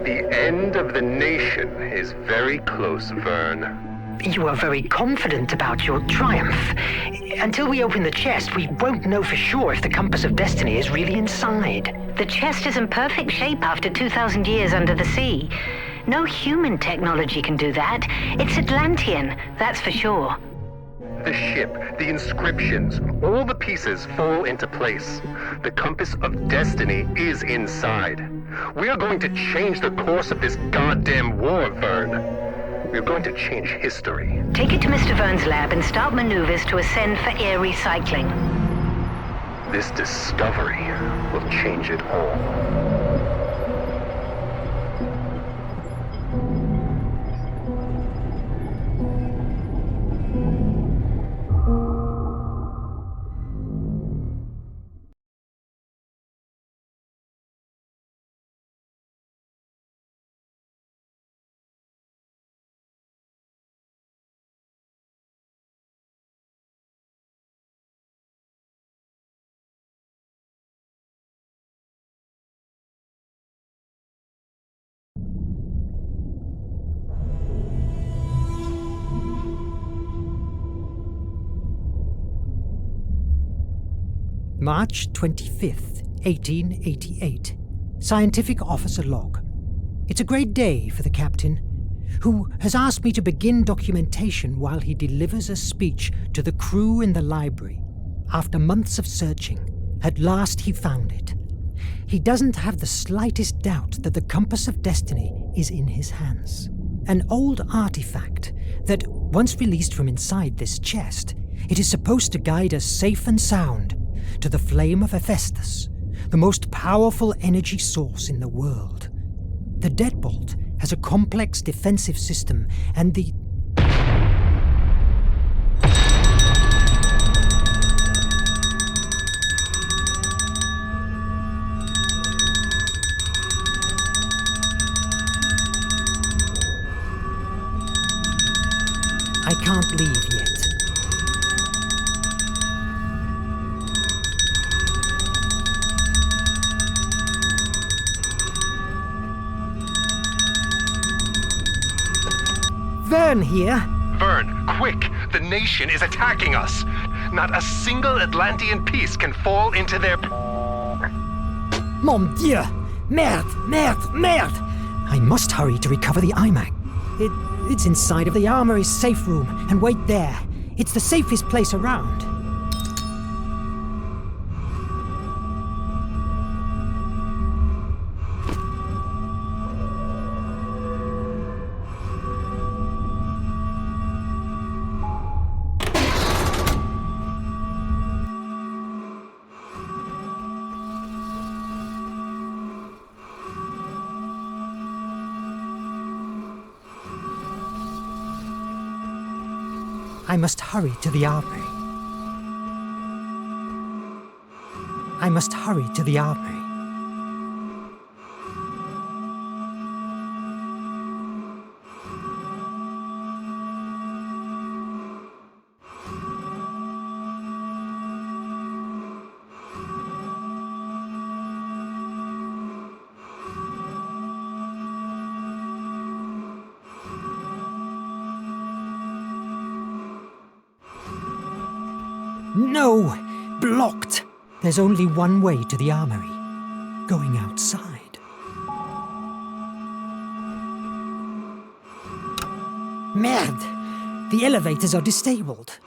The end of the nation is very close, Verne. You are very confident about your triumph. Until we open the chest, we won't know for sure if the Compass of Destiny is really inside. The chest is in perfect shape after 2,000 years under the sea. No human technology can do that. It's Atlantean, that's for sure. The ship, the inscriptions, all the pieces fall into place. The Compass of Destiny is inside. We are going to change the course of this goddamn war, Verne. We're going to change history. Take it to Mr. Verne's lab and start maneuvers to ascend for air recycling. This discovery will change it all. March 25th, 1888. Scientific Officer Log. It's a great day for the captain, who has asked me to begin documentation while he delivers a speech to the crew in the library. After months of searching, at last he found it. He doesn't have the slightest doubt that the Compass of Destiny is in his hands. An old artifact that, once released from inside this chest, it is supposed to guide us safe and sound to the flame of Hephaestus, the most powerful energy source in the world. The deadbolt has a complex defensive system, and the... I can't leave yet. Verne here. Verne, quick! The nation is attacking us! Not a single Atlantean piece can fall into their... Mon Dieu! Merde! Merde! Merde! I must hurry to recover the iMac. It's inside of the armory's safe room, and wait there. It's the safest place around. I must hurry to the armory. I must hurry to the armory. No! Blocked! There's only one way to the armory. Going outside. Merde! The elevators are disabled.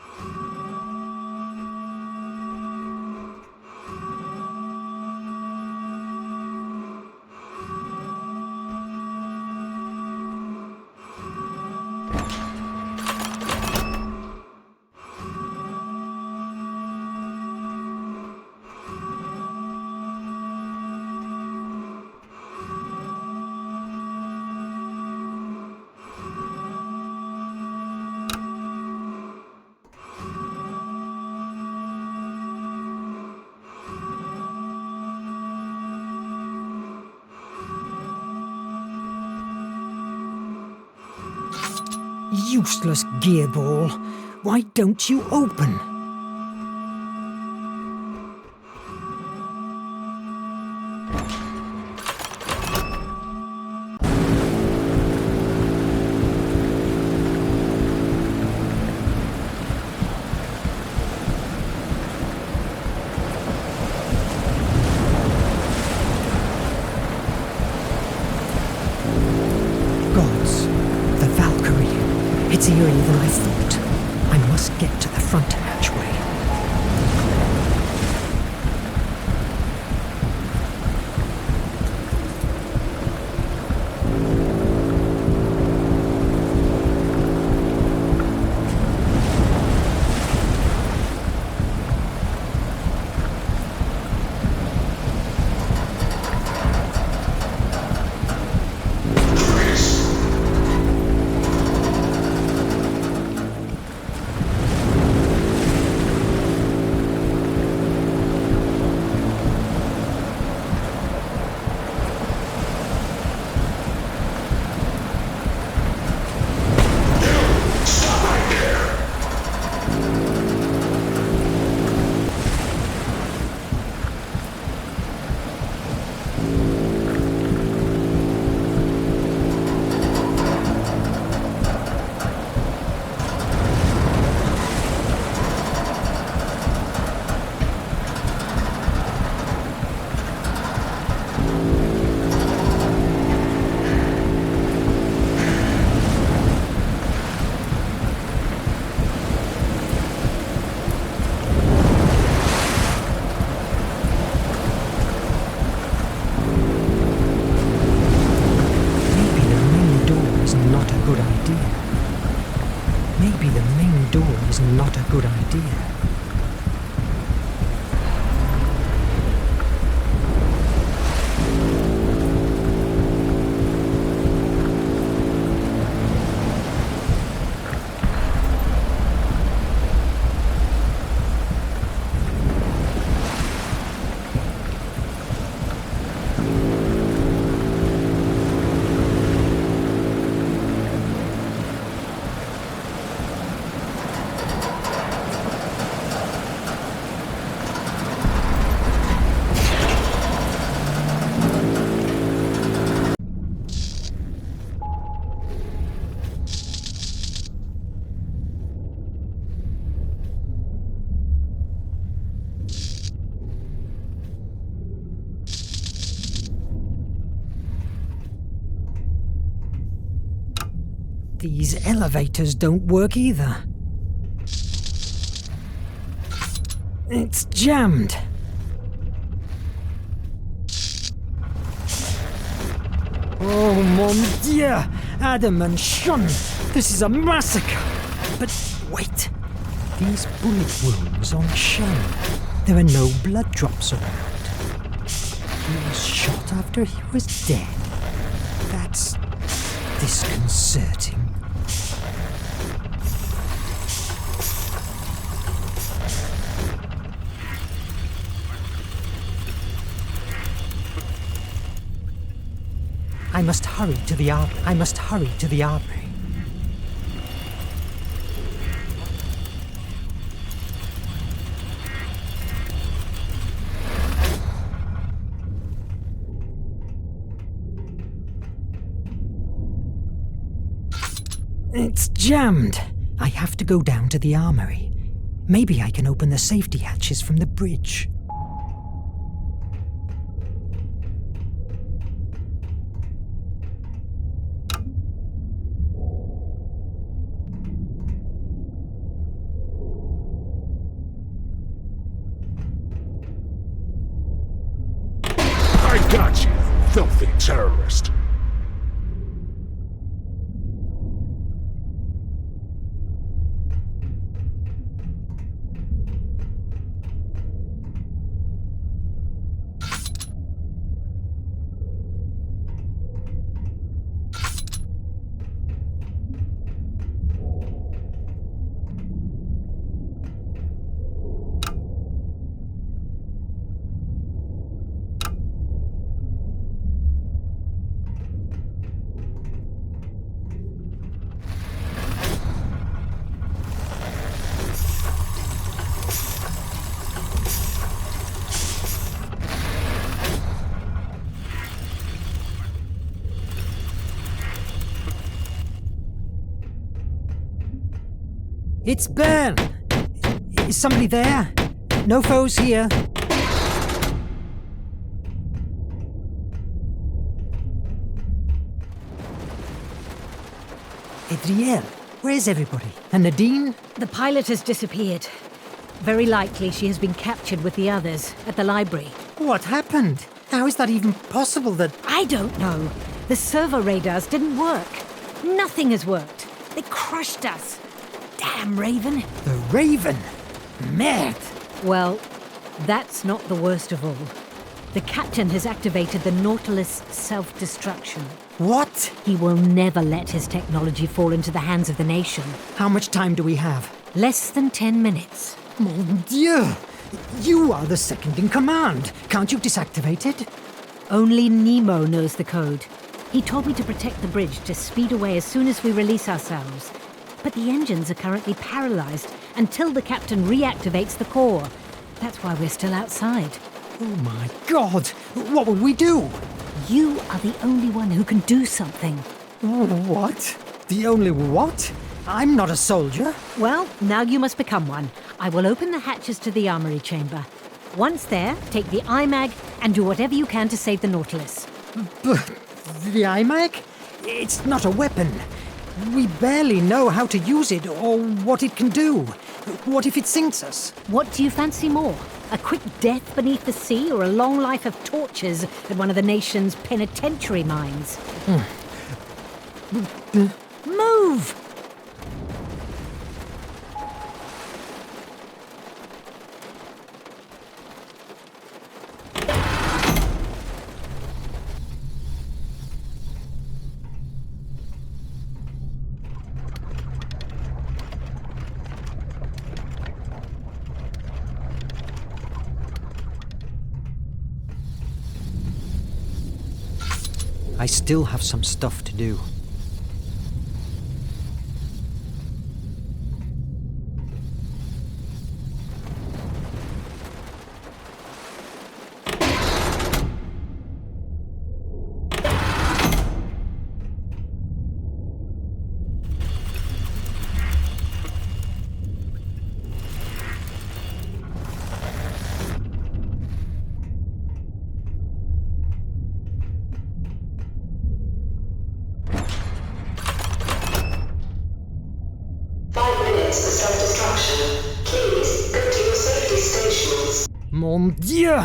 Useless gearball. Why don't you open? It's eerie than I thought. I must get to the front hatchway. Maybe the main door is not a good idea. These elevators don't work either. It's jammed. Oh mon Dieu! Adam and Sean, this is a massacre! But wait, these bullet wounds on Sean. There are no blood drops around. He was shot after he was dead. That's disconcerting. I must hurry to the armory. It's jammed. I have to go down to the armory. Maybe I can open the safety hatches from the bridge. Got you, filthy terrorist. It's Verne! Is somebody there? No foes here. Adriel, Where's everybody? And Nadine? The pilot has disappeared. Very likely she has been captured with the others at the library. What happened? How is that even possible that... I don't know. The servo radars didn't work. Nothing has worked. They crushed us. Damn Raven. The Raven? Merde! Well, that's not the worst of all. The captain has activated the Nautilus self-destruction. What? He will never let his technology fall into the hands of the nation. How much time do we have? Less than 10 minutes. Mon Dieu! You are the second in command. Can't you disactivate it? Only Nemo knows the code. He told me to protect the bridge to speed away as soon as we release ourselves. But the engines are currently paralyzed until the captain reactivates the core. That's why we're still outside. Oh my God! What will we do? You are the only one who can do something. What? The only what? I'm not a soldier. Well, now you must become one. I will open the hatches to the armory chamber. Once there, take the IMAG and do whatever you can to save the Nautilus. But the IMAG? It's not a weapon. We barely know how to use it or what it can do. What if it sinks us? What do you fancy more? A quick death beneath the sea or a long life of tortures at one of the nation's penitentiary mines? Move! I still have some stuff to do. Mon Dieu!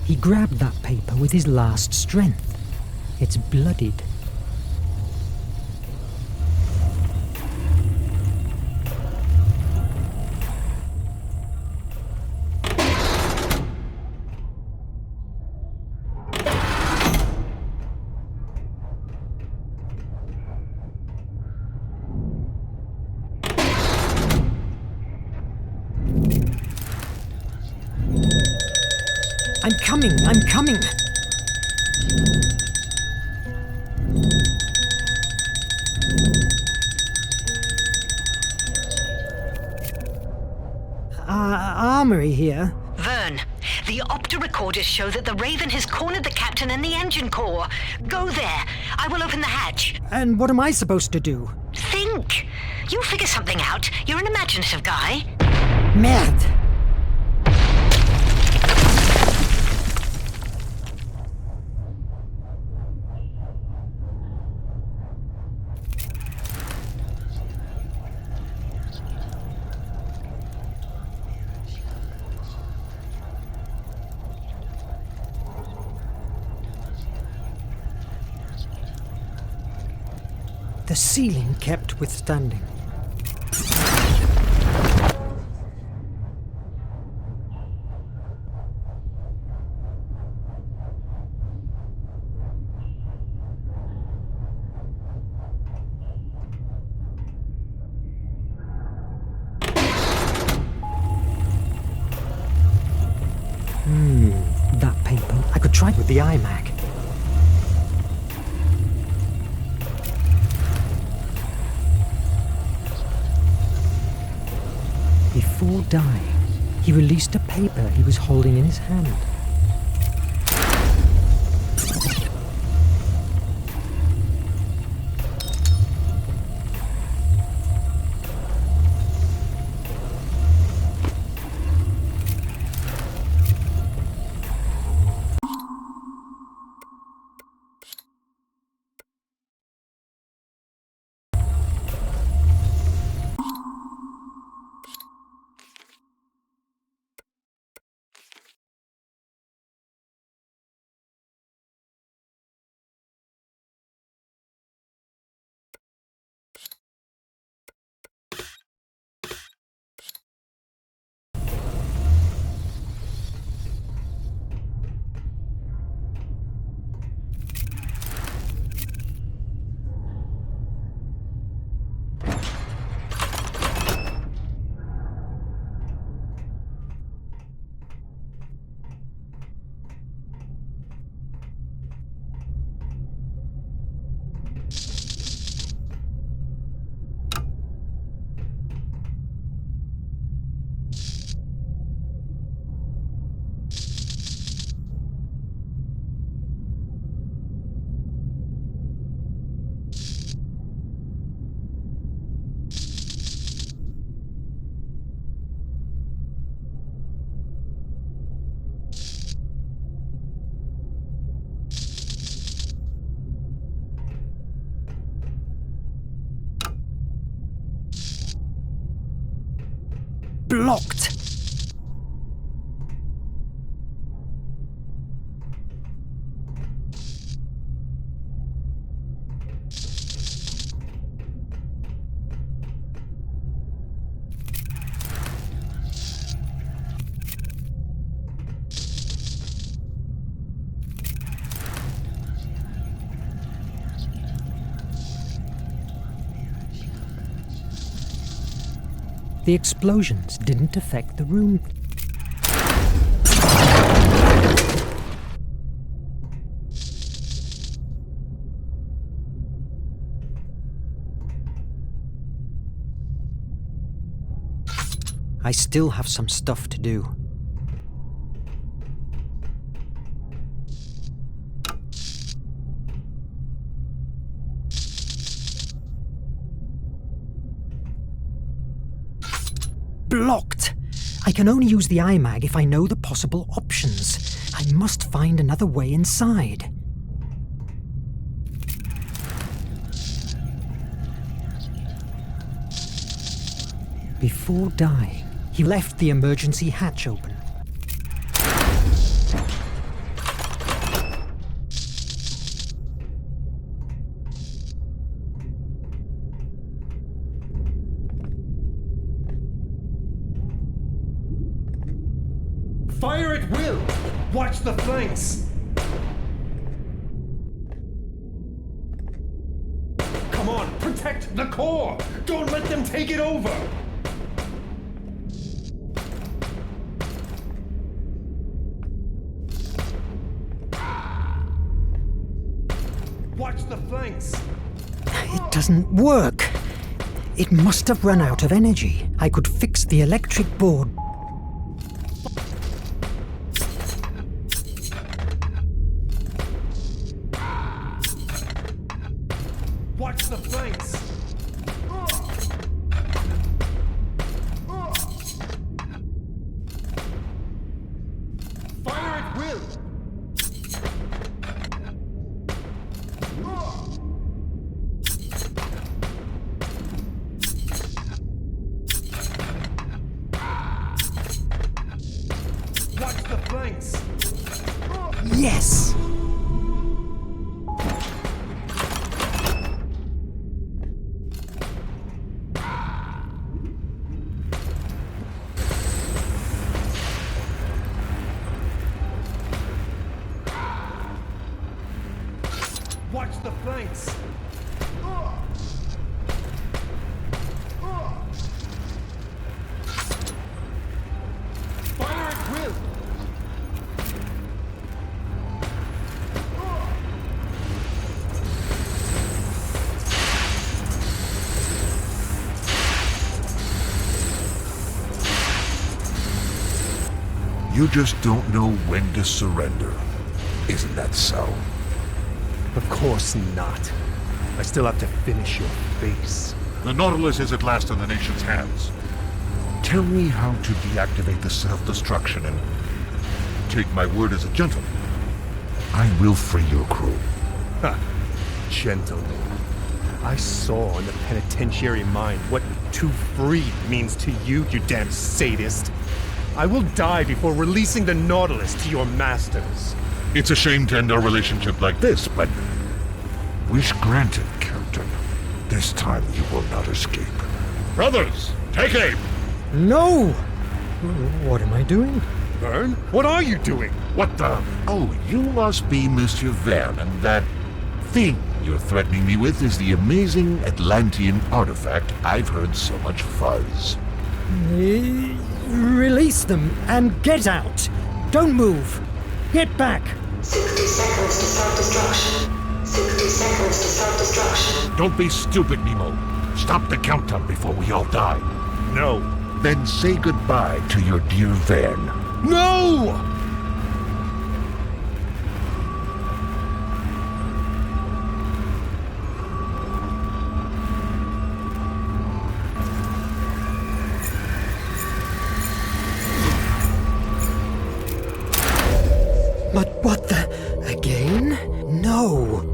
He grabbed that paper with his last strength. It's bloodied. I'm coming! Armory here? Verne, the opta recorders show that the Raven has cornered the captain and the engine core. Go there. I will open the hatch. And what am I supposed to do? Think. You'll figure something out. You're an imaginative guy. Merde! The ceiling kept withstanding. That paper. I could try it with the iMac. Before dying, he released a paper he was holding in his hand. blocked. The explosions didn't affect the room. I still have some stuff to do. Blocked! I can only use the iMag if I know the possible options. I must find another way inside. Before dying, he left the emergency hatch open. Fire at will! Watch the flanks! Come on, protect the core! Don't let them take it over! Watch the flanks! It doesn't work. It must have run out of energy. I could fix the electric board. Watch the flanks! Fire at will! Watch the flanks! Yes! Watch the flanks! Fire at will! You just don't know when to surrender. Isn't that so? Of course not. I still have to finish your face. The Nautilus is at last in the nation's hands. Tell me how to deactivate the self-destruction and take my word as a gentleman. I will free your crew. Ha! Gentleman. I saw in the penitentiary mind what to free means to you, you damn sadist. I will die before releasing the Nautilus to your masters. It's a shame to end our relationship like this, but... Wish granted, Captain. This time you will not escape. Brothers, take aim! No! What am I doing? Verne? What are you doing? What the... Oh, you must be Monsieur Verne, and that thing you're threatening me with is the amazing Atlantean artifact I've heard so much fuzz. Release them and get out! Don't move! Get back! 60 seconds to self-destruction. 60 seconds to self-destruction. Don't be stupid, Nemo. Stop the countdown before we all die. No. Then say goodbye to your dear Verne. No! But what the... again? No.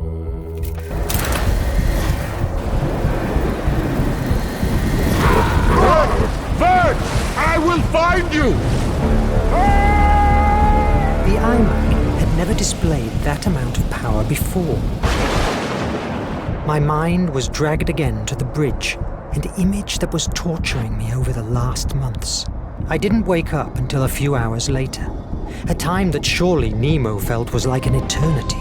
Verne! I will displayed that amount of power before. My mind was dragged again to the bridge, an image that was torturing me over the last months. I didn't wake up until a few hours later, a time that surely Nemo felt was like an eternity.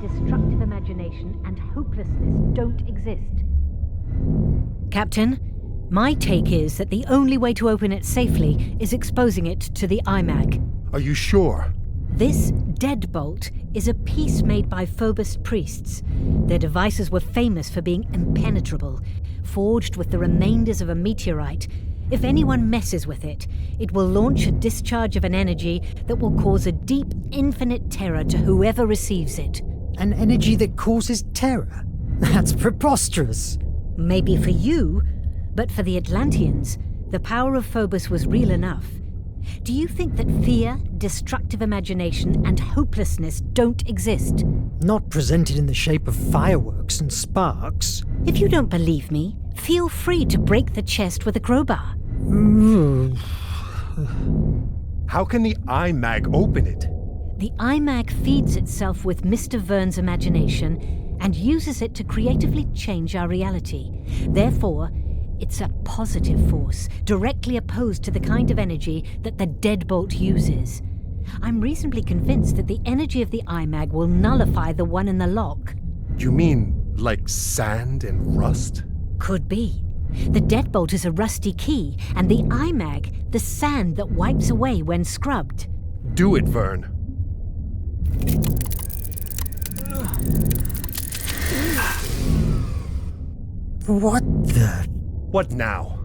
Destructive imagination and hopelessness don't exist. Captain, my take is that the only way to open it safely is exposing it to the IMAG. Are you sure? This deadbolt is a piece made by Phobos priests. Their devices were famous for being impenetrable, forged with the remainders of a meteorite. If anyone messes with it, it will launch a discharge of an energy that will cause a deep, infinite terror to whoever receives it. An energy that causes terror? That's preposterous. Maybe for you, but for the Atlanteans, the power of Phobos was real enough. Do you think that fear, destructive imagination, and hopelessness don't exist? Not presented in the shape of fireworks and sparks. If you don't believe me, feel free to break the chest with a crowbar. How can the IMAG open it? The IMAG feeds itself with Mr. Verne's imagination and uses it to creatively change our reality. Therefore, it's a positive force, directly opposed to the kind of energy that the deadbolt uses. I'm reasonably convinced that the energy of the IMAG will nullify the one in the lock. You mean like sand and rust? Could be. The deadbolt is a rusty key, and the IMAG, the sand that wipes away when scrubbed. Do it, Verne. What the... What now?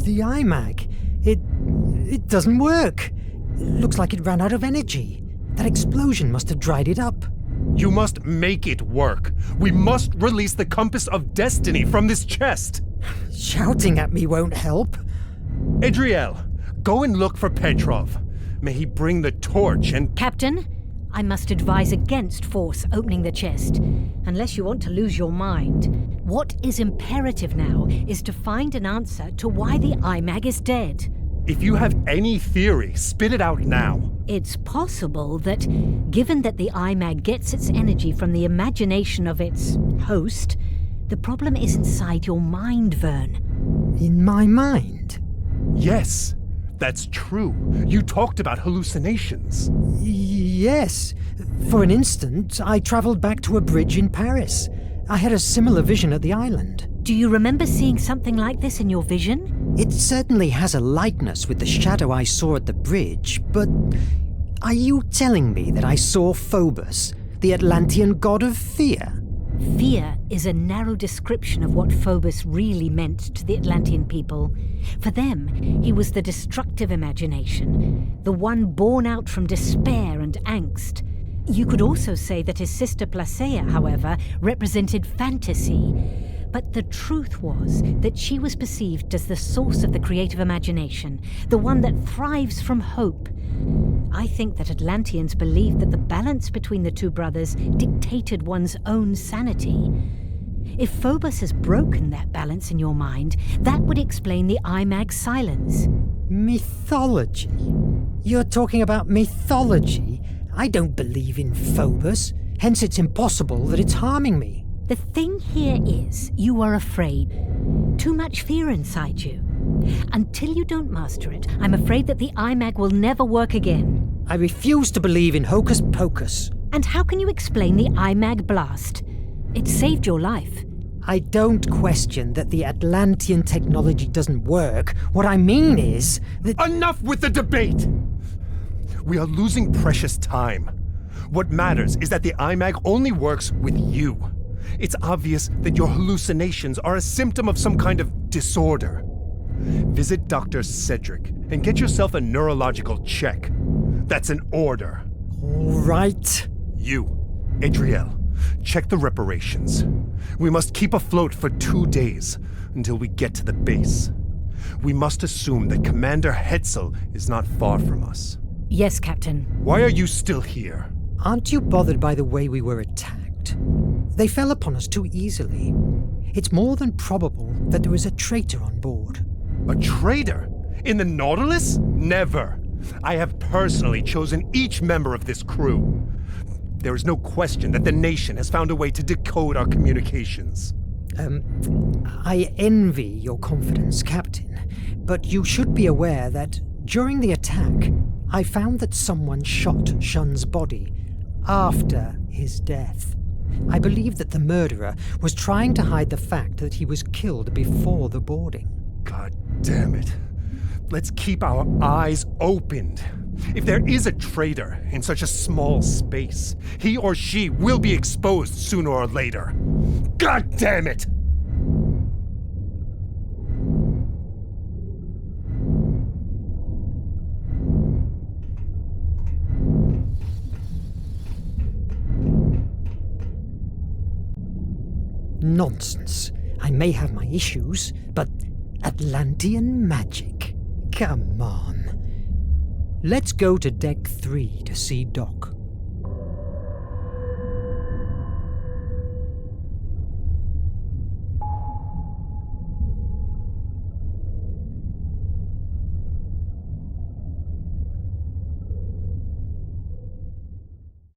The IMAG. It doesn't work. It looks like it ran out of energy. That explosion must have dried it up. You must make it work. We must release the compass of destiny from this chest. Shouting at me won't help. Adriel, go and look for Petrov. May he bring the torch and... Captain, I must advise against force opening the chest, unless you want to lose your mind. What is imperative now is to find an answer to why the IMAG is dead. If you have any theory, spit it out now. It's possible that, given that the IMAG gets its energy from the imagination of its host, the problem is inside your mind, Verne. In my mind? Yes, that's true. You talked about hallucinations. Yes. For an instant, I traveled back to a bridge in Paris. I had a similar vision at the island. Do you remember seeing something like this in your vision? It certainly has a likeness with the shadow I saw at the bridge, but are you telling me that I saw Phobos, the Atlantean god of fear? Fear is a narrow description of what Phobos really meant to the Atlantean people. For them, he was the destructive imagination, the one born out from despair and angst. You could also say that his sister Placea, however, represented fantasy. But the truth was that she was perceived as the source of the creative imagination, the one that thrives from hope. I think that Atlanteans believed that the balance between the two brothers dictated one's own sanity. If Phobos has broken that balance in your mind, that would explain the IMAG's silence. Mythology? You're talking about mythology? I don't believe in Phobos, hence it's impossible that it's harming me. The thing here is, you are afraid. Too much fear inside you. Until you don't master it, I'm afraid that the IMAG will never work again. I refuse to believe in hocus pocus. And how can you explain the IMAG blast? It saved your life. I don't question that the Atlantean technology doesn't work. What I mean is that... Enough with the debate! We are losing precious time. What matters is that the IMAG only works with you. It's obvious that your hallucinations are a symptom of some kind of disorder. Visit Dr. Cedric and get yourself a neurological check. That's an order. All right. You, Adriel, check the reparations. We must keep afloat for 2 days until we get to the base. We must assume that Commander Hetzel is not far from us. Yes, Captain. Why are you still here? Aren't you bothered by the way we were attacked? They fell upon us too easily. It's more than probable that there is a traitor on board. A traitor? In the Nautilus? Never. I have personally chosen each member of this crew. There is no question that the nation has found a way to decode our communications. I envy your confidence, Captain, but you should be aware that during the attack, I found that someone shot Shun's body after his death. I believe that the murderer was trying to hide the fact that he was killed before the boarding. God damn it. Let's keep our eyes opened. If there is a traitor in such a small space, he or she will be exposed sooner or later. God damn it! Nonsense. I may have my issues, but Atlantean magic? Come on. Let's go to Deck 3 to see Doc.